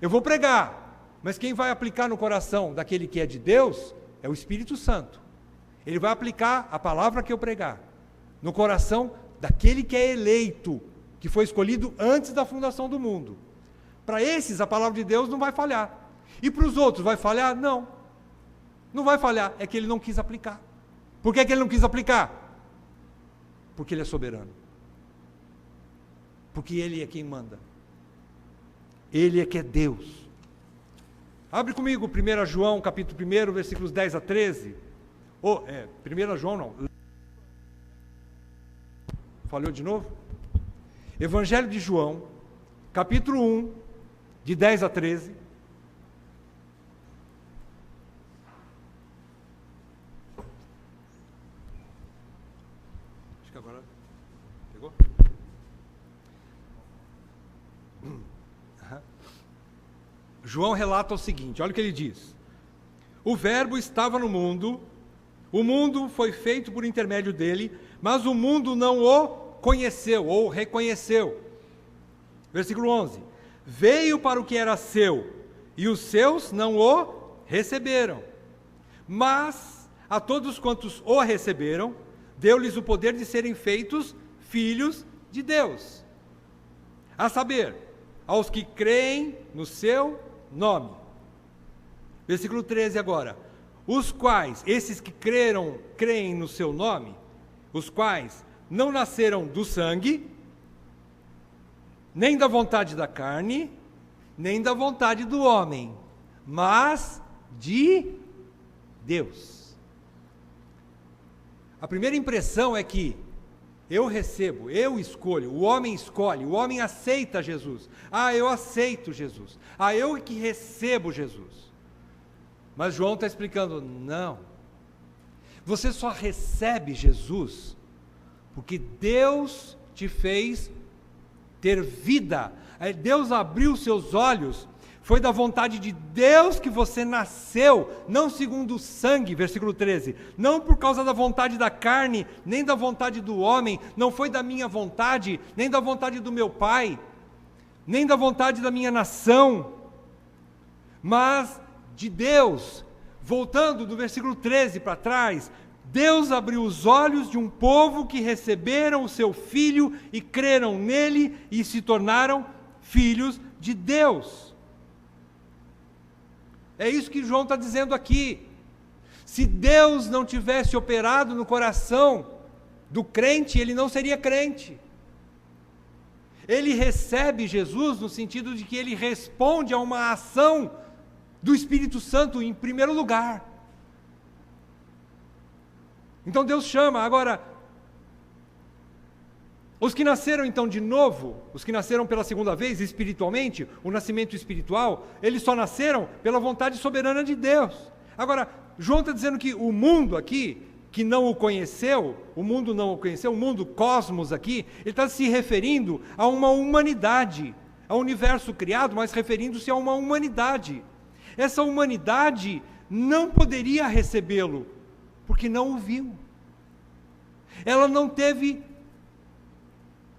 Eu vou pregar, mas quem vai aplicar no coração daquele que é de Deus é o Espírito Santo. Ele vai aplicar a palavra que eu pregar no coração daquele que é eleito, que foi escolhido antes da fundação do mundo. Para esses, a palavra de Deus não vai falhar. E para os outros, vai falhar? Não. Não vai falhar, é que ele não quis aplicar. Por que ele não quis aplicar? Porque ele é soberano. Porque ele é quem manda. Ele é que é Deus. Abre comigo 1 João, capítulo 1, versículos 10 a 13. 1 João não. Falhou de novo? Evangelho de João, capítulo 1, de 10 a 13. Acho que agora pegou? João relata o seguinte, olha o que ele diz: o verbo estava no mundo, o mundo foi feito por intermédio dele, mas o mundo não o conheceu ou reconheceu. Versículo 11. Veio para o que era seu, e os seus não o receberam. Mas a todos quantos o receberam, deu-lhes o poder de serem feitos filhos de Deus. A saber, aos que creem no seu nome. Versículo 13 agora. Os quais, esses que creem no seu nome, os quais não nasceram do sangue, nem da vontade da carne, nem da vontade do homem, mas de Deus. A primeira impressão é que eu recebo, eu escolho, o homem escolhe, o homem aceita Jesus. Ah, eu aceito Jesus. Ah, eu que recebo Jesus. Mas João está explicando, não. Você só recebe Jesus porque Deus te fez ter vida. Deus abriu seus olhos. Foi da vontade de Deus que você nasceu, não segundo o sangue, versículo 13. Não por causa da vontade da carne, nem da vontade do homem. Não foi da minha vontade, nem da vontade do meu pai, nem da vontade da minha nação, mas de Deus. Voltando do versículo 13 para trás, Deus abriu os olhos de um povo que receberam o seu Filho e creram nele e se tornaram filhos de Deus. É isso que João está dizendo aqui. Se Deus não tivesse operado no coração do crente, ele não seria crente. Ele recebe Jesus no sentido de que ele responde a uma ação do Espírito Santo em primeiro lugar. Então Deus chama. Agora, os que nasceram então de novo, os que nasceram pela segunda vez espiritualmente, o nascimento espiritual, eles só nasceram pela vontade soberana de Deus. Agora, João está dizendo que o mundo aqui, que não o conheceu, o mundo não o conheceu, o mundo cosmos aqui, ele está se referindo a uma humanidade, ao universo criado, mas referindo-se a uma humanidade. Essa humanidade não poderia recebê-lo, porque não o viu. Ela não teve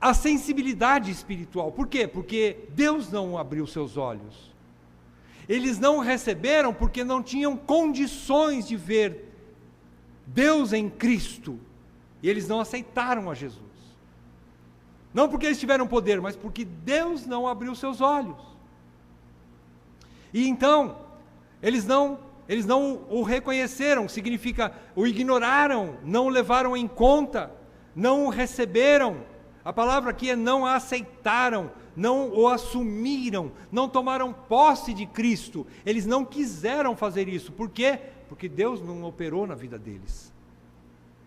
a sensibilidade espiritual. Por quê? Porque Deus não abriu seus olhos. Eles não receberam porque não tinham condições de ver Deus em Cristo. E eles não aceitaram a Jesus. Não porque eles tiveram poder, mas porque Deus não abriu seus olhos. E então, eles não o reconheceram, significa, o ignoraram, não o levaram em conta, não o receberam. A palavra aqui é não aceitaram, não o assumiram, não tomaram posse de Cristo. Eles não quiseram fazer isso. Por quê? Porque Deus não operou na vida deles.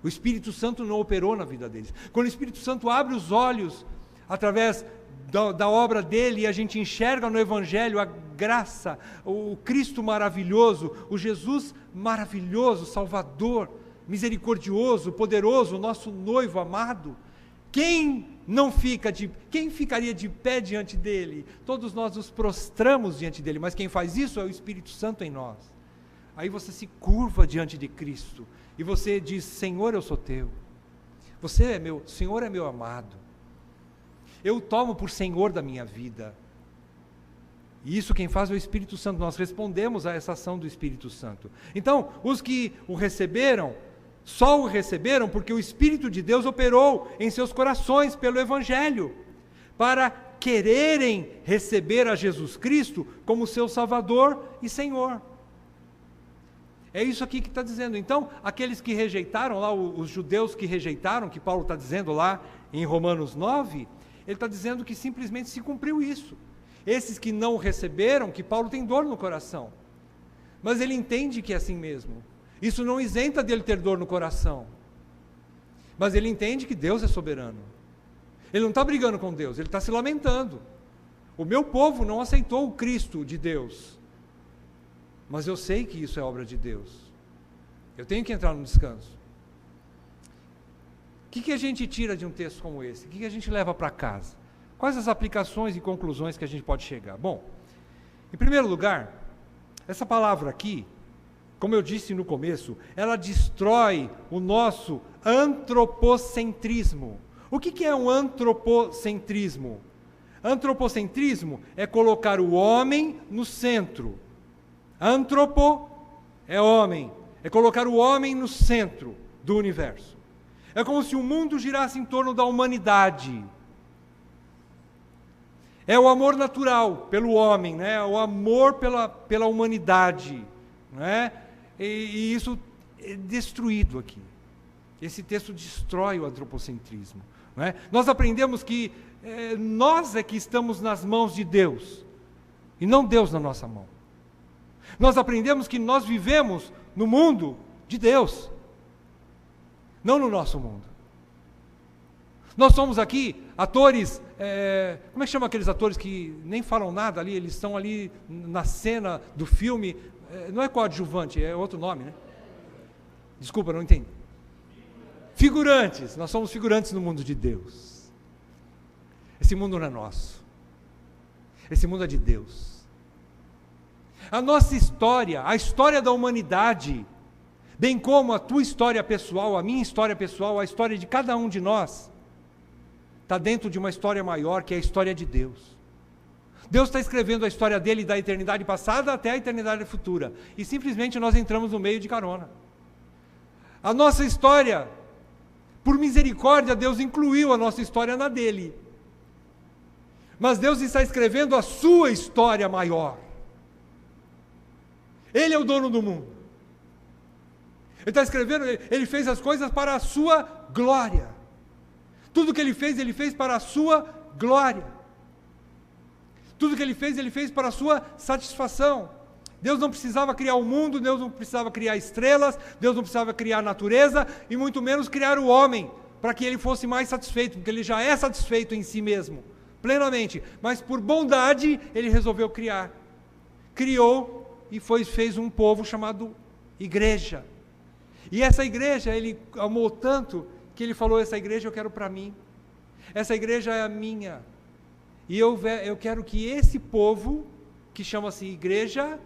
O Espírito Santo não operou na vida deles. Quando o Espírito Santo abre os olhos, através da obra dele, e a gente enxerga no Evangelho a graça, o Cristo maravilhoso, o Jesus maravilhoso, Salvador, misericordioso, poderoso, nosso noivo amado, quem ficaria de pé diante dele? Todos nós nos prostramos diante dele, mas quem faz isso é o Espírito Santo em nós. Aí você se curva diante de Cristo, e você diz, Senhor, eu sou teu, você é meu, Senhor é meu amado, eu o tomo por Senhor da minha vida. E isso quem faz é o Espírito Santo. Nós respondemos a essa ação do Espírito Santo. Então, os que o receberam, só o receberam porque o Espírito de Deus operou em seus corações pelo Evangelho, para quererem receber a Jesus Cristo como seu Salvador e Senhor. É isso aqui que está dizendo. Então, aqueles que rejeitaram, lá os judeus que rejeitaram, que Paulo está dizendo lá em Romanos 9, ele está dizendo que simplesmente se cumpriu isso. Esses que não receberam, que Paulo tem dor no coração, mas ele entende que é assim mesmo. Isso não isenta dele ter dor no coração, mas ele entende que Deus é soberano. Ele não está brigando com Deus, ele está se lamentando. O meu povo não aceitou o Cristo de Deus, mas eu sei que isso é obra de Deus. Eu tenho que entrar no descanso. O que a gente tira de um texto como esse? O que a gente leva para casa? Quais as aplicações e conclusões que a gente pode chegar? Bom, em primeiro lugar, essa palavra aqui, como eu disse no começo, ela destrói o nosso antropocentrismo. O que é um antropocentrismo? Antropocentrismo é colocar o homem no centro. Antropo é homem, é colocar o homem no centro do universo. É como se o mundo girasse em torno da humanidade. É o amor natural pelo homem, né? O amor pela humanidade. Né? E isso é destruído aqui. Esse texto destrói o antropocentrismo. Né? Nós aprendemos que nós é que estamos nas mãos de Deus, e não Deus na nossa mão. Nós aprendemos que nós vivemos no mundo de Deus, não no nosso mundo. Nós somos aqui atores, como é que chama aqueles atores que nem falam nada ali, eles estão ali na cena do filme, não é coadjuvante, é outro nome, né? Desculpa, não entendi. Figurantes, nós somos figurantes no mundo de Deus. Esse mundo não é nosso. Esse mundo é de Deus. A nossa história, a história da humanidade, bem como a tua história pessoal, a minha história pessoal, a história de cada um de nós, está dentro de uma história maior, que é a história de Deus. Deus está escrevendo a história dele da eternidade passada até a eternidade futura. E simplesmente nós entramos no meio de carona. A nossa história, por misericórdia, Deus incluiu a nossa história na dele. Mas Deus está escrevendo a sua história maior. Ele é o dono do mundo. Ele está escrevendo, ele fez as coisas para a sua glória. Tudo que ele fez para a sua glória. Tudo que ele fez para a sua satisfação. Deus não precisava criar o mundo, Deus não precisava criar estrelas, Deus não precisava criar a natureza, e muito menos criar o homem, para que ele fosse mais satisfeito, porque ele já é satisfeito em si mesmo, plenamente. Mas por bondade, ele resolveu criar. Criou e fez um povo chamado igreja. E essa igreja, ele amou tanto, que ele falou, essa igreja eu quero para mim. Essa igreja é a minha. E eu quero que esse povo, que chama-se igreja,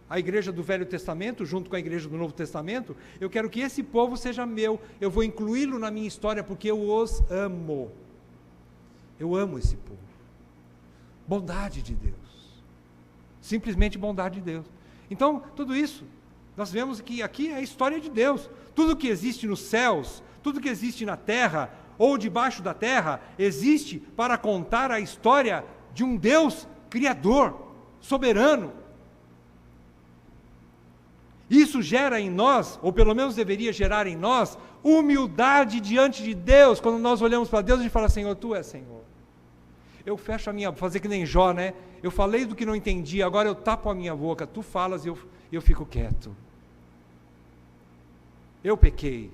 a igreja do Velho Testamento, junto com a igreja do Novo Testamento, eu quero que esse povo seja meu, eu vou incluí-lo na minha história, porque eu os amo. Eu amo esse povo. Bondade de Deus. Simplesmente bondade de Deus. Então, tudo isso, nós vemos que aqui é a história de Deus. Tudo que existe nos céus, tudo que existe na terra, ou debaixo da terra, existe para contar a história de um Deus criador, soberano. Isso gera em nós, ou pelo menos deveria gerar em nós, humildade diante de Deus. Quando nós olhamos para Deus, a gente fala, Senhor, Tu és Senhor. Eu fecho a minha, fazer que nem Jó, né? Eu falei do que não entendi, agora eu tapo a minha boca, Tu falas e eu fico quieto. Eu pequei.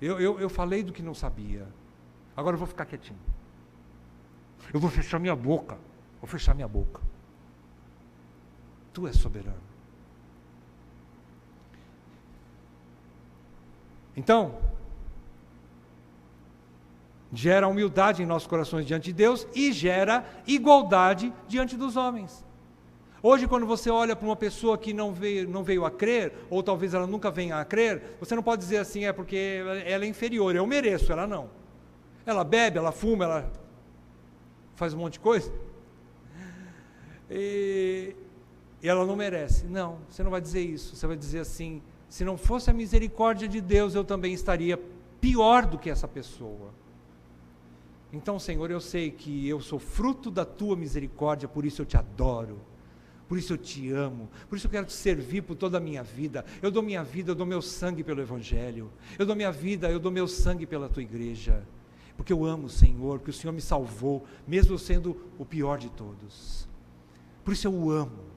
Eu falei do que não sabia. Agora eu vou ficar quietinho. Eu vou fechar minha boca. Vou fechar minha boca. Tu és soberano. Então, gera humildade em nossos corações diante de Deus e gera igualdade diante dos homens. Hoje, quando você olha para uma pessoa que não veio a crer, ou talvez ela nunca venha a crer, você não pode dizer assim, é porque ela é inferior, eu mereço, ela não. Ela bebe, ela fuma, ela faz um monte de coisa, e ela não merece. Não, você não vai dizer isso, você vai dizer assim, se não fosse a misericórdia de Deus, eu também estaria pior do que essa pessoa. Então, Senhor, eu sei que eu sou fruto da Tua misericórdia, por isso eu Te adoro. Por isso eu Te amo, por isso eu quero Te servir por toda a minha vida. Eu dou minha vida, eu dou meu sangue pelo Evangelho. Eu dou minha vida, eu dou meu sangue pela Tua igreja. Porque eu amo o Senhor, porque o Senhor me salvou, mesmo eu sendo o pior de todos. Por isso eu o amo.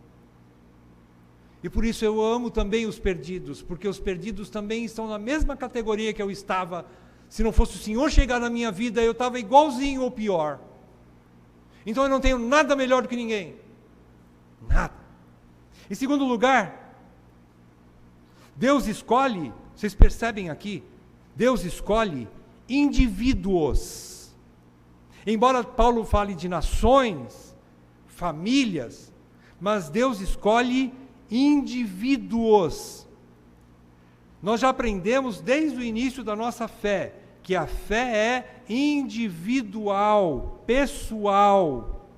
E por isso eu amo também os perdidos, porque os perdidos também estão na mesma categoria que eu estava. Se não fosse o Senhor chegar na minha vida, eu estava igualzinho ou pior. Então eu não tenho nada melhor do que ninguém. Nada. Em segundo lugar, Deus escolhe, vocês percebem aqui, Deus escolhe indivíduos. Embora Paulo fale de nações, famílias, mas Deus escolhe indivíduos. Nós já aprendemos desde o início da nossa fé que a fé é individual, pessoal.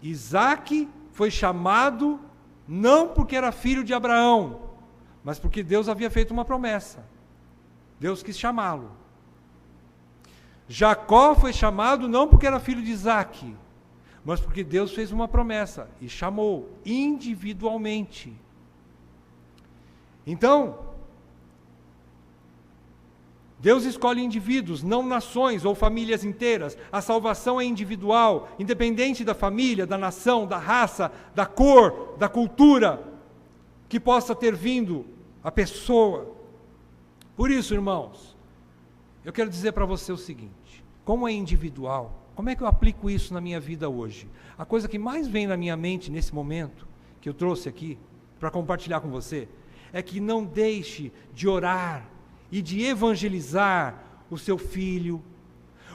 Isaac foi chamado não porque era filho de Abraão, mas porque Deus havia feito uma promessa. Deus quis chamá-lo. Jacó foi chamado não porque era filho de Isaac, mas porque Deus fez uma promessa e chamou individualmente. Então, Deus escolhe indivíduos, não nações ou famílias inteiras. A salvação é individual, independente da família, da nação, da raça, da cor, da cultura que possa ter vindo a pessoa. Por isso, irmãos, eu quero dizer para você o seguinte: como é individual, como é que eu aplico isso na minha vida hoje? A coisa que mais vem na minha mente nesse momento, que eu trouxe aqui para compartilhar com você, é que não deixe de orar e de evangelizar o seu filho,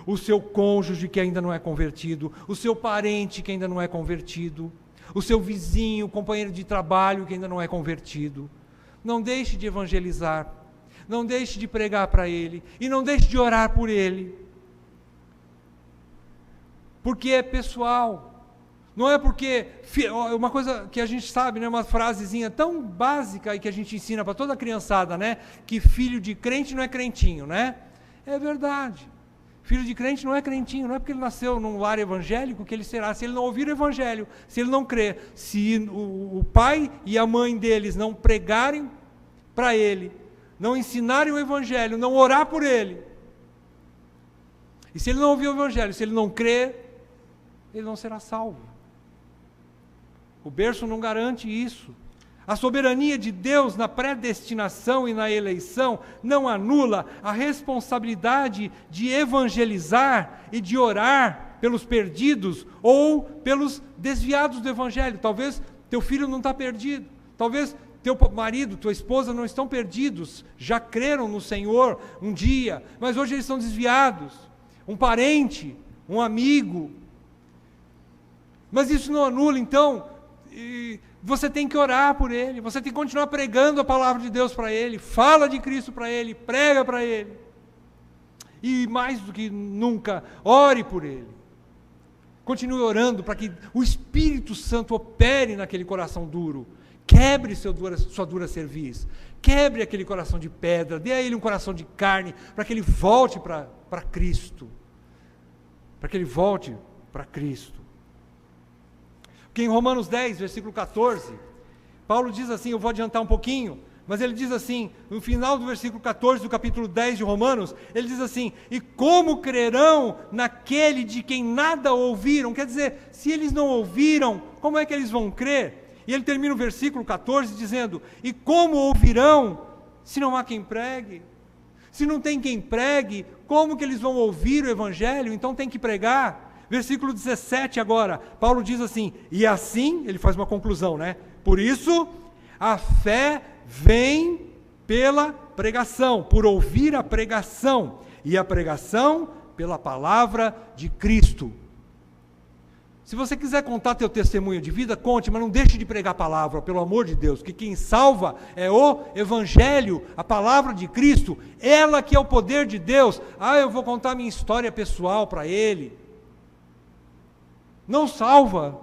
o seu cônjuge que ainda não é convertido, o seu parente que ainda não é convertido, o seu vizinho, o companheiro de trabalho que ainda não é convertido. Não deixe de evangelizar, não deixe de pregar para ele, e não deixe de orar por ele, porque é pessoal. Não é porque, uma coisa que a gente sabe, né, uma frasezinha tão básica e que a gente ensina para toda a criançada, né, que filho de crente não é crentinho, né? É verdade. Filho de crente não é crentinho, não é porque ele nasceu num lar evangélico que ele será, se ele não ouvir o evangelho, se ele não crer, se o pai e a mãe deles não pregarem para ele, não ensinarem o evangelho, não orar por ele, e se ele não ouvir o evangelho, se ele não crer, ele não será salvo. O berço não garante isso. A soberania de Deus na predestinação e na eleição não anula a responsabilidade de evangelizar e de orar pelos perdidos ou pelos desviados do evangelho. Talvez teu filho não está perdido, talvez teu marido, tua esposa não estão perdidos, já creram no Senhor um dia, mas hoje eles estão desviados. Um parente, um amigo. Mas isso não anula, então, você tem que orar por ele, você tem que continuar pregando a palavra de Deus para ele, fala de Cristo para ele, prega para ele. E mais do que nunca, ore por ele. Continue orando para que o Espírito Santo opere naquele coração duro. Quebre sua dura cerviz, quebre aquele coração de pedra, dê a ele um coração de carne, para que ele volte para Cristo. Para que ele volte para Cristo. Porque em Romanos 10, versículo 14, Paulo diz assim, eu vou adiantar um pouquinho, mas ele diz assim, no final do versículo 14 do capítulo 10 de Romanos, ele diz assim: e como crerão naquele de quem nada ouviram? Quer dizer, se eles não ouviram, como é que eles vão crer? E ele termina o versículo 14 dizendo: e como ouvirão, se não há quem pregue? Se não tem quem pregue, como que eles vão ouvir o evangelho? Então tem que pregar. Versículo 17 agora, Paulo diz assim, e assim, ele faz uma conclusão, né? Por isso, a fé vem pela pregação, por ouvir a pregação, e a pregação pela palavra de Cristo. Se você quiser contar teu testemunho de vida, conte, mas não deixe de pregar a palavra, pelo amor de Deus, que quem salva é o Evangelho, a palavra de Cristo, ela que é o poder de Deus. Eu vou contar minha história pessoal para ele. Não salva.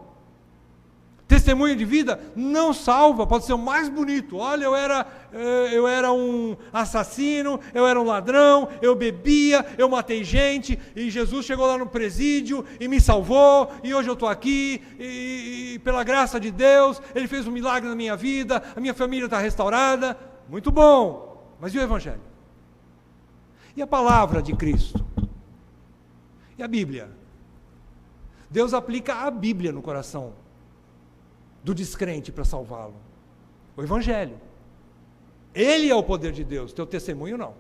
Testemunho de vida não salva, pode ser o mais bonito. Olha, eu era um assassino, eu era um ladrão, eu bebia, eu matei gente, e Jesus chegou lá no presídio e me salvou, e hoje eu estou aqui, e pela graça de Deus, Ele fez um milagre na minha vida, a minha família está restaurada. Muito bom, mas e o Evangelho? E a palavra de Cristo? E a Bíblia? Deus aplica a Bíblia no coração do descrente para salvá-lo. O Evangelho. Ele é o poder de Deus, teu testemunho não.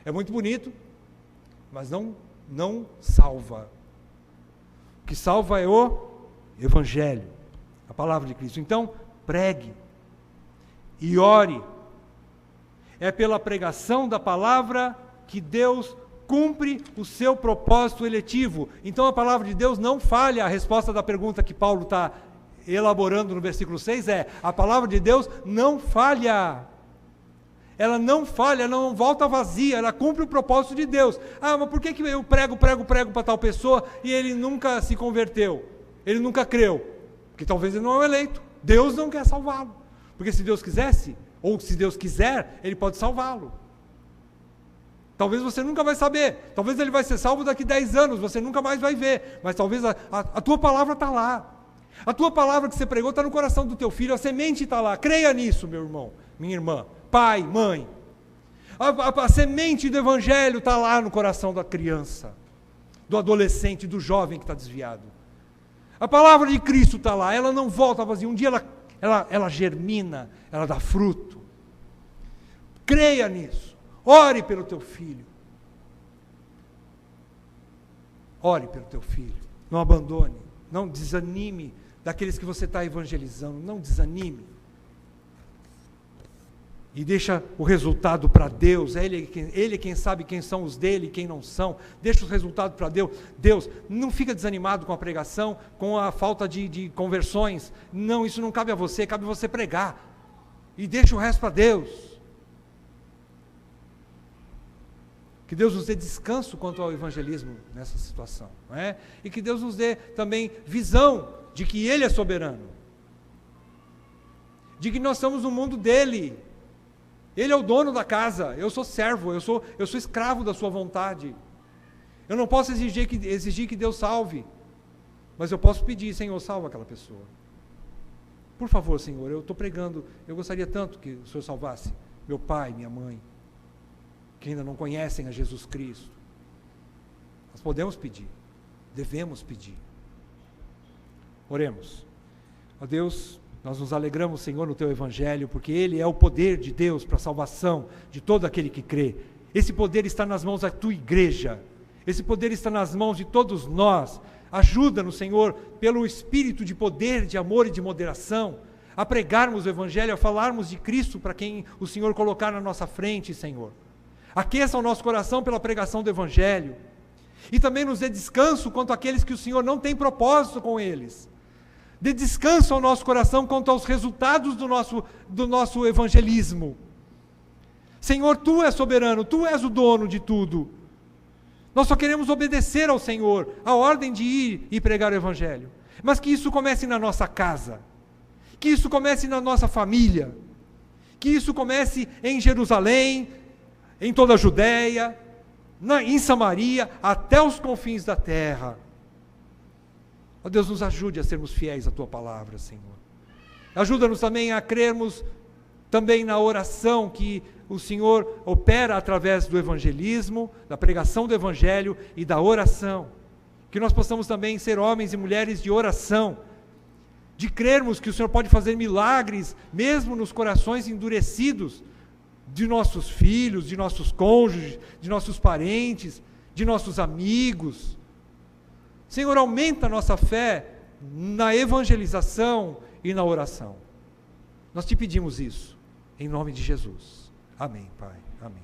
É muito bonito, mas não salva. O que salva é o Evangelho, a palavra de Cristo. Então, pregue e ore. É pela pregação da palavra que Deus cumpre o seu propósito eletivo. Então a palavra de Deus não falha. A resposta da pergunta que Paulo está elaborando no versículo 6 é: a palavra de Deus não falha. ela não falha, ela não volta vazia, ela cumpre o propósito de Deus. Ah, mas por que eu prego para tal pessoa e ele nunca se converteu? Ele nunca creu? Porque talvez ele não é o eleito. Deus não quer salvá-lo. Porque se Deus quisesse, ou se Deus quiser, ele pode salvá-lo. Talvez você nunca vai saber. Talvez ele vai ser salvo daqui 10 anos, você nunca mais vai ver. Mas talvez a tua palavra está lá. A tua palavra que você pregou está no coração do teu filho, a semente está lá. Creia nisso, meu irmão, minha irmã, pai, mãe. A semente do evangelho está lá no coração da criança, do adolescente, do jovem que está desviado. A palavra de Cristo está lá, ela não volta vazia. Um dia ela germina, ela dá fruto. Creia nisso. Ore pelo teu filho. Ore pelo teu filho. Não abandone. Não desanime daqueles que você está evangelizando. Não desanime. E deixa o resultado para Deus. Ele quem sabe quem são os dele e quem não são. Deixa o resultado para Deus. Deus, não fica desanimado com a pregação, com a falta de conversões. Não, isso não cabe a você, cabe você pregar. E deixa o resto para Deus. Que Deus nos dê descanso quanto ao evangelismo nessa situação. Não é? E que Deus nos dê também visão de que Ele é soberano. De que nós estamos no mundo dEle. Ele é o dono da casa, eu sou servo, eu sou escravo da sua vontade. Eu não posso exigir que Deus salve, mas eu posso pedir, Senhor, salva aquela pessoa. Por favor, Senhor, eu estou pregando, eu gostaria tanto que o Senhor salvasse meu pai, minha mãe, que ainda não conhecem a Jesus Cristo. Nós podemos pedir, devemos pedir. Oremos. Ó Deus, nós nos alegramos, Senhor, no Teu Evangelho, porque Ele é o poder de Deus para a salvação de todo aquele que crê. Esse poder está nas mãos da Tua igreja. Esse poder está nas mãos de todos nós. Ajuda-nos, Senhor, pelo Espírito de poder, de amor e de moderação, a pregarmos o Evangelho, a falarmos de Cristo para quem o Senhor colocar na nossa frente, Senhor. Aqueça o nosso coração pela pregação do Evangelho. E também nos dê descanso quanto àqueles que o Senhor não tem propósito com eles. Dê descanso ao nosso coração quanto aos resultados do nosso evangelismo. Senhor, Tu és soberano, Tu és o dono de tudo. Nós só queremos obedecer ao Senhor, a ordem de ir e pregar o Evangelho. Mas que isso comece na nossa casa, que isso comece na nossa família, que isso comece em Jerusalém, em toda a Judéia, em Samaria, até os confins da terra. Ó Deus, nos ajude a sermos fiéis à Tua palavra, Senhor. Ajuda-nos também a crermos também na oração que o Senhor opera através do evangelismo, da pregação do Evangelho e da oração. Que nós possamos também ser homens e mulheres de oração, de crermos que o Senhor pode fazer milagres, mesmo nos corações endurecidos de nossos filhos, de nossos cônjuges, de nossos parentes, de nossos amigos. Senhor, aumenta a nossa fé na evangelização e na oração. Nós Te pedimos isso, em nome de Jesus. Amém, Pai. Amém.